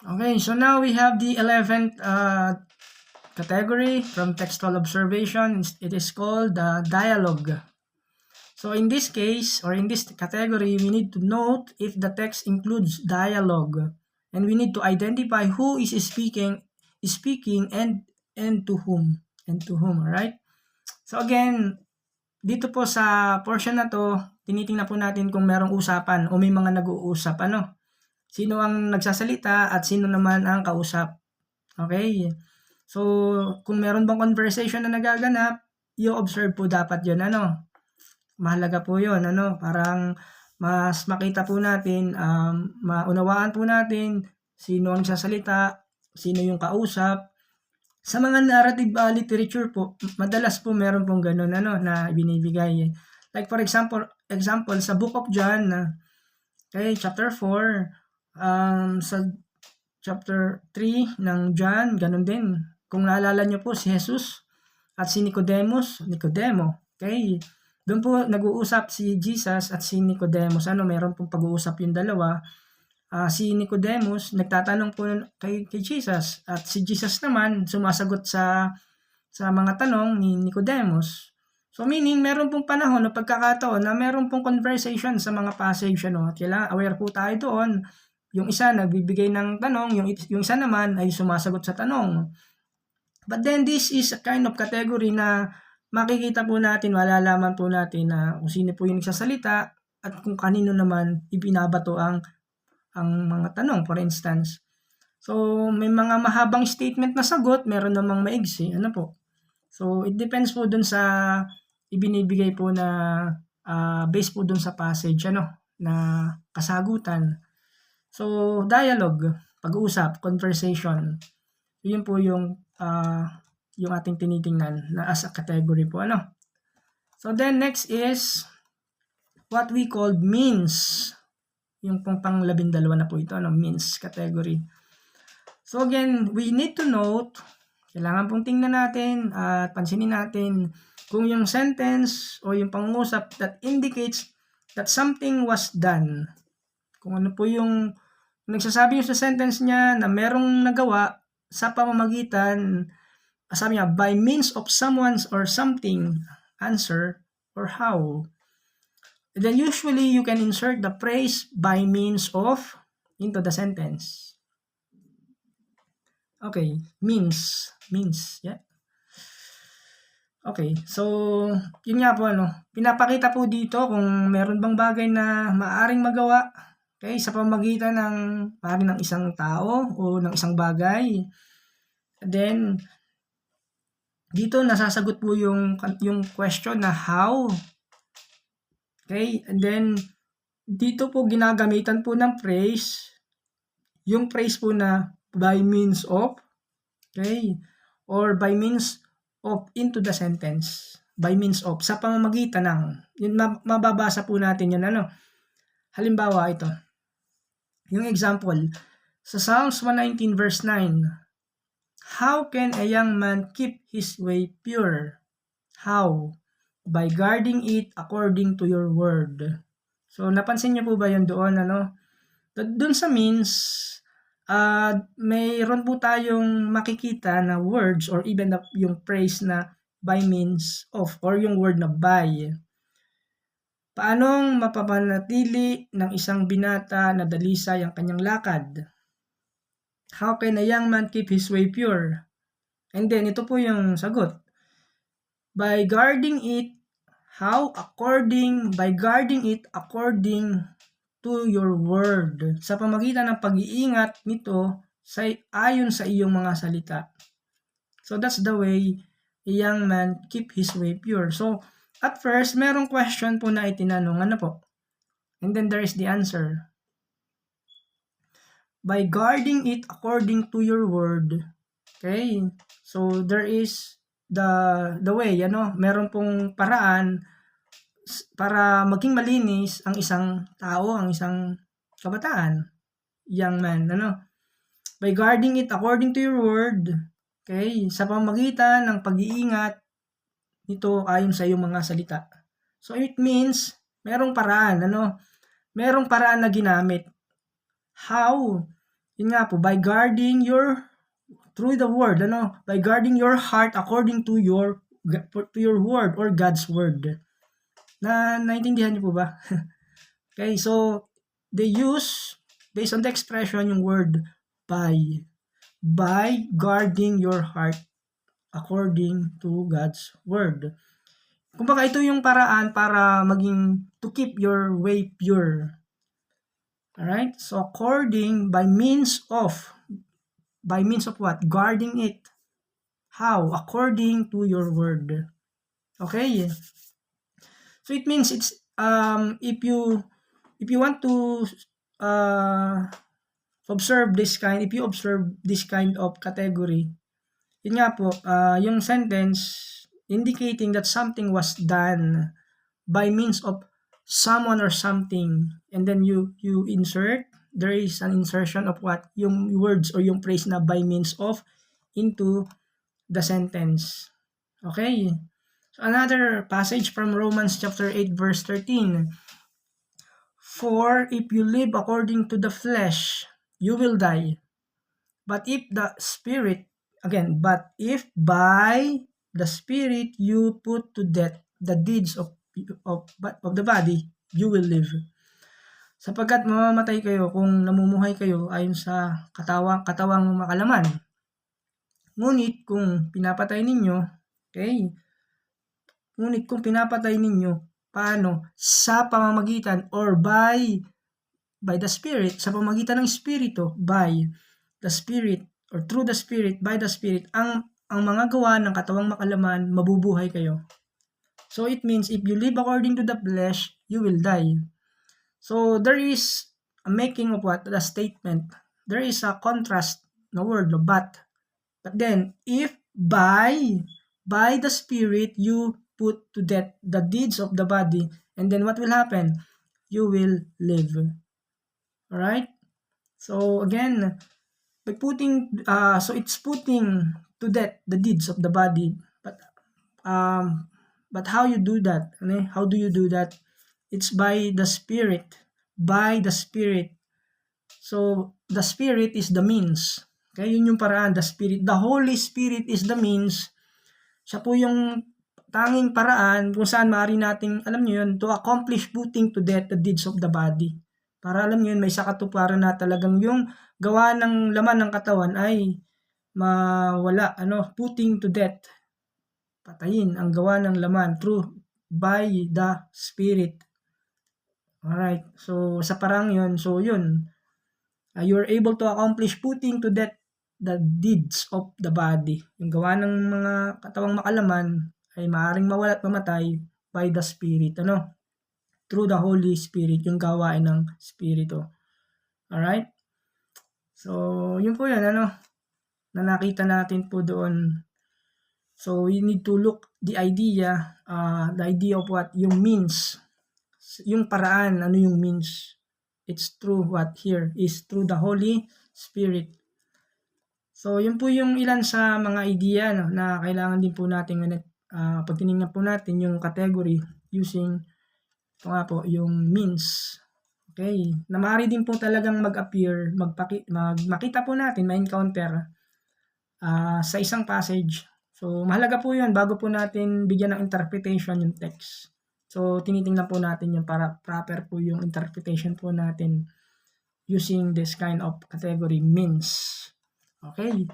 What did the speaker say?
Okay, so now we have the 11th category from textual observation. It is called dialogue. So in this case, or in this category, we need to note if the text includes dialogue, and we need to identify who is speaking and to whom, right? So again, dito po sa portion na to, tinitingnan po natin kung merong usapan o may mga nag-uusap, ano? Sino ang nagsasalita at sino naman ang kausap. Okay? So, kung meron bang conversation na nagaganap, i-observe po dapat 'yon, ano? Mahalaga po 'yon, ano? Parang mas makita po natin, maunawaan po natin sino ang nagsasalita, sino yung kausap. Sa mga narrative literature po, madalas po meron pong gano'n, ano, na ibinibigay. Like for example sa Book of John, okay, chapter 4, sa chapter 3 ng John, ganun din. Kung naalala nyo po si Jesus at si Nicodemo, okay? Doon po nag-uusap si Jesus at si Nicodemus. Ano, meron pong pag-uusap yung dalawa. Si Nicodemus nagtatanong po kay Jesus at si Jesus naman sumasagot sa mga tanong ni Nicodemus. So meaning meron pong panahon o pagkakataon na meron pong conversation sa mga passage, ano, at kailangan aware po tayo doon. Yung isa nagbibigay ng tanong, yung isa naman ay sumasagot sa tanong. But then this is a kind of category na makikita po natin, malalaman po natin na kung sino po yung nagsasalita at kung kanino naman ibinabato ang mga tanong, for instance. So, may mga mahabang statement na sagot, meron namang maigsi, ano po. So, it depends po dun sa ibinibigay po na base po dun sa passage, ano, na kasagutan. So, dialogue, pag-uusap, conversation. Yun po yung ating tinitingnan na as a category po, ano. So, then next is what we call means. Yung pang 12 na po ito, ano, means category. So again, we need to note, kailangan pong tingnan natin at pansinin natin kung yung sentence o yung pangungusap that indicates that something was done. Kung ano po yung nagsasabi yung sa sentence niya na merong nagawa sa pamamagitan, sabi niya, by means of someone's or something, answer, or how. Then usually you can insert the phrase by means of into the sentence. Okay, means, yeah. Okay, so yun nga po, ano, pinapakita po dito kung meron bang bagay na maaaring magawa, okay, sa pamamagitan ng maaaring ng isang tao o ng isang bagay. Then dito nasasagot po yung question na how. Okay, and then dito po ginagamitan po ng phrase, yung phrase po na by means of, okay, or by means of into the sentence, by means of, sa pamamagitan ng, yun, mababasa po natin yun, ano. Halimbawa ito, yung example, sa Psalms 119 verse 9, how can a young man keep his way pure? How? By guarding it according to your word. So, napansin niyo po ba yun doon, ano? Doon sa means, mayroon po tayong makikita na words or even yung phrase na by means of or yung word na by. Paanong mapapanatili ng isang binata na dalisay ang kanyang lakad? How can a young man keep his way pure? And then, ito po yung sagot. By guarding it, how? By guarding it according to your word. Sa pamagitan ng pag-iingat nito ayon sa iyong mga salita. So that's the way a young man keep his way pure. So at first, merong question po na itinanong, ano po? And then there is the answer. By guarding it according to your word. Okay? So there is the way, ano, meron pong paraan para maging malinis ang isang tao, ang isang kabataan, young man, ano. By guarding it according to your word, okay, sa pamamagitan ng pag-iingat nito ayon sa iyong mga salita. So it means merong paraan, ano, merong paraan na ginamit. How? yun nga po, by guarding through the word, by guarding your heart according to your word or God's word. Naintindihan niyo po ba? Okay, so they use, based on the expression, yung word by guarding your heart according to God's word. Kumbaga ito yung paraan para to keep your way pure. Alright? So according, by means of what? Guarding it. How? According to your word. Okay? So it means it's if you want to observe this kind of category, yun nga po, yung sentence indicating that something was done by means of someone or something, and then you insert, there is an insertion of what, yung words or yung phrase na by means of into the sentence. Okay? So another passage from Romans chapter 8 verse 13. For if you live according to the flesh, you will die. But if by the Spirit you put to death the deeds of the body, you will live. Sapagkat mamamatay kayo kung namumuhay kayo ayon sa katawang makalaman. Ngunit kung pinapatay ninyo, paano? Sa pamamagitan or by the Spirit, sa pamamagitan ng Espiritu, by the Spirit or through the Spirit, by the Spirit, ang mga gawa ng katawang makalaman, mabubuhay kayo. So it means if you live according to the flesh, you will die. So there is a making of what? The statement. There is a contrast, no word, no but. But then, if by the Spirit you put to death the deeds of the body, and then what will happen? You will live. Alright? So again, by putting, so it's putting to death the deeds of the body. But how you do that? How do you do that? It's by the Spirit. By the Spirit. So the Spirit is the means. Okay, yun yung paraan. The Spirit, the Holy Spirit is the means. Siya po yung tanging paraan kung saan maaari nating, alam nyo yun, to accomplish putting to death the deeds of the body. Para alam nyo yun, may sakatuparan na talagang yung gawa ng laman ng katawan ay mawala, putting to death. Patayin ang gawa ng laman by the Spirit. Alright, so sa parang yun, so yun, you're able to accomplish putting to death the deeds of the body. Yung gawa ng mga katawang makalaman ay maaaring mawala at mamatay by the Spirit, through the Holy Spirit, yung gawain ng Espiritu. Alright? So, yun po yun, na nakita natin po doon. So, we need to look the idea of what? Yung means. Yung paraan, ano yung means? It's through what here? Is through the Holy Spirit. So, yun po yung ilan sa mga idea na kailangan din po natin pag tinignan po natin yung category using ito nga po, yung means. Okay? Na maaari din po talagang mag-appear, makita po natin, ma-encounter sa isang passage. So, mahalaga po yun bago po natin bigyan ng interpretation yung text. So, tinitingnan po natin yung para proper po yung interpretation po natin using this kind of category means. Okay?